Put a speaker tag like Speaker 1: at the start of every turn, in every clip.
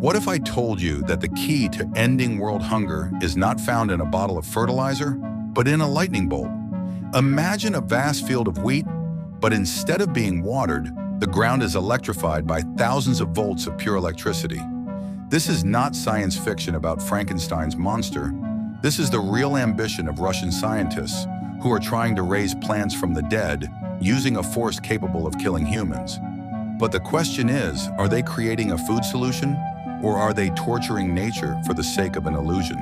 Speaker 1: What if I told you that the key to ending world hunger is not found in a bottle of fertilizer, but in a lightning bolt? Imagine a vast field of wheat, but instead of being watered, the ground is electrified by thousands of volts of pure electricity. This is not science fiction about Frankenstein's monster. This is the real ambition of Russian scientists who are trying to raise plants from the dead using a force capable of killing humans. But the question is, are they creating a food solution, or are they torturing nature for the sake of an illusion?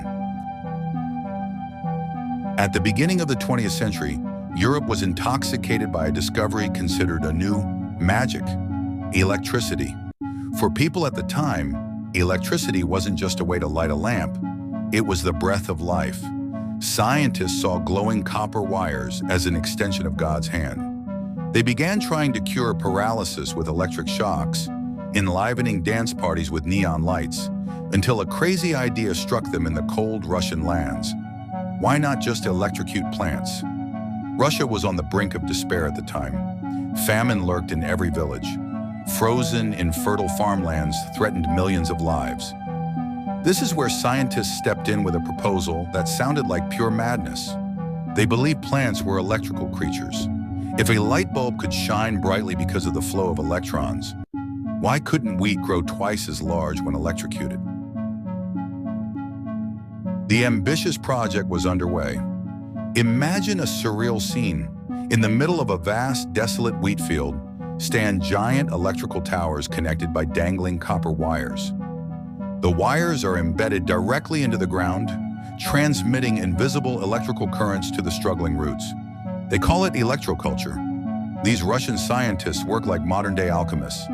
Speaker 1: At the beginning of the 20th century, Europe was intoxicated by a discovery considered a new magic: electricity. For people at the time, electricity wasn't just a way to light a lamp, it was the breath of life. Scientists saw glowing copper wires as an extension of God's hand. They began trying to cure paralysis with electric shocks, enlivening dance parties with neon lights, until a crazy idea struck them in the cold Russian lands. Why not just electrocute plants? Russia was on the brink of despair at the time. Famine lurked in every village. Frozen, infertile farmlands threatened millions of lives. This is where scientists stepped in with a proposal that sounded like pure madness. They believed plants were electrical creatures. If a light bulb could shine brightly because of the flow of electrons, why couldn't wheat grow twice as large when electrocuted? The ambitious project was underway. Imagine a surreal scene. In the middle of a vast, desolate wheat field stand giant electrical towers connected by dangling copper wires. The wires are embedded directly into the ground, transmitting invisible electrical currents to the struggling roots. They call it electroculture. These Russian scientists work like modern-day alchemists.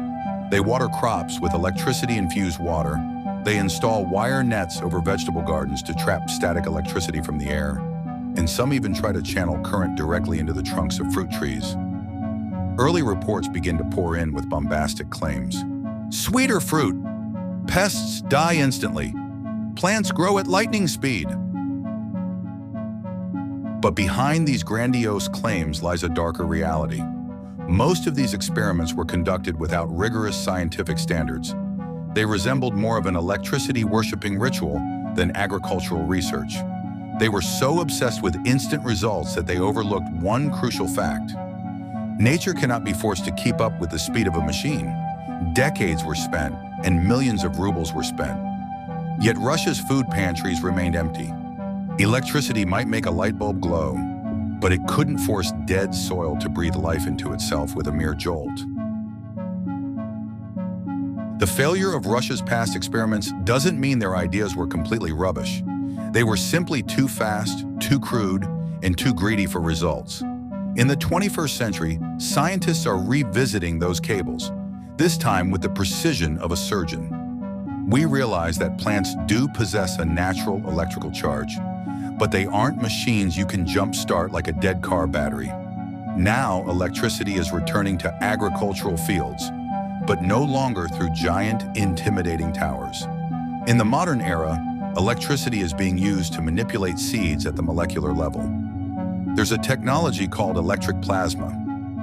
Speaker 1: They water crops with electricity-infused water. They install wire nets over vegetable gardens to trap static electricity from the air. And some even try to channel current directly into the trunks of fruit trees. Early reports begin to pour in with bombastic claims. Sweeter fruit. Pests die instantly. Plants grow at lightning speed. But behind these grandiose claims lies a darker reality. Most of these experiments were conducted without rigorous scientific standards. They resembled more of an electricity-worshipping ritual than agricultural research. They were so obsessed with instant results that they overlooked one crucial fact. Nature cannot be forced to keep up with the speed of a machine. Decades were spent, and millions of rubles were spent. Yet Russia's food pantries remained empty. Electricity might make a light bulb glow, but it couldn't force dead soil to breathe life into itself with a mere jolt. The failure of Russia's past experiments doesn't mean their ideas were completely rubbish. They were simply too fast, too crude, and too greedy for results. In the 21st century, scientists are revisiting those cables, this time with the precision of a surgeon. We realize that plants do possess a natural electrical charge, but they aren't machines you can jump-start like a dead car battery. Now, electricity is returning to agricultural fields, but no longer through giant, intimidating towers. In the modern era, electricity is being used to manipulate seeds at the molecular level. There's a technology called electric plasma.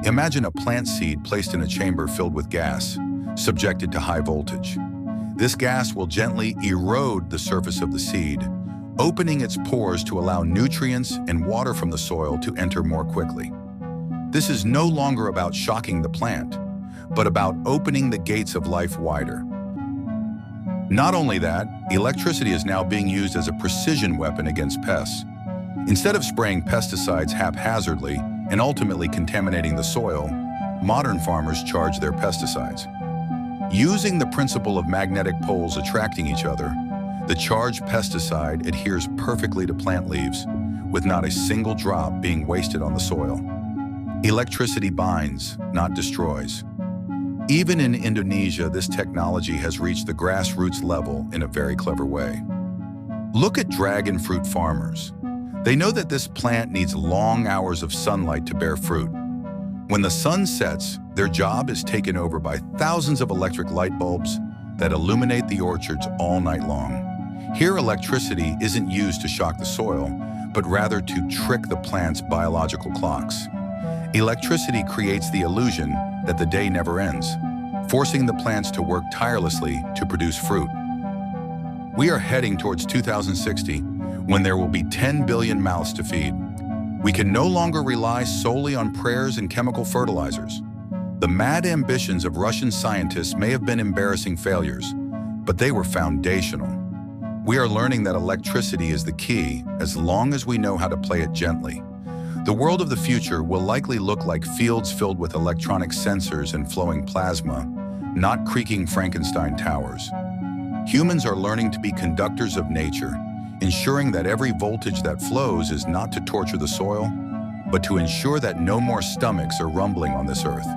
Speaker 1: Imagine a plant seed placed in a chamber filled with gas, subjected to high voltage. This gas will gently erode the surface of the seed, opening its pores to allow nutrients and water from the soil to enter more quickly. This is no longer about shocking the plant, but about opening the gates of life wider. Not only that, electricity is now being used as a precision weapon against pests. Instead of spraying pesticides haphazardly and ultimately contaminating the soil, modern farmers charge their pesticides. Using the principle of magnetic poles attracting each other, the charged pesticide adheres perfectly to plant leaves, with not a single drop being wasted on the soil. Electricity binds, not destroys. Even in Indonesia, this technology has reached the grassroots level in a very clever way. Look at dragon fruit farmers. They know that this plant needs long hours of sunlight to bear fruit. When the sun sets, their job is taken over by thousands of electric light bulbs that illuminate the orchards all night long. Here, electricity isn't used to shock the soil, but rather to trick the plant's biological clocks. Electricity creates the illusion that the day never ends, forcing the plants to work tirelessly to produce fruit. We are heading towards 2060, when there will be 10 billion mouths to feed. We can no longer rely solely on prayers and chemical fertilizers. The mad ambitions of Russian scientists may have been embarrassing failures, but they were foundational. We are learning that electricity is the key as long as we know how to play it gently. The world of the future will likely look like fields filled with electronic sensors and flowing plasma, not creaking Frankenstein towers. Humans are learning to be conductors of nature, ensuring that every voltage that flows is not to torture the soil, but to ensure that no more stomachs are rumbling on this earth.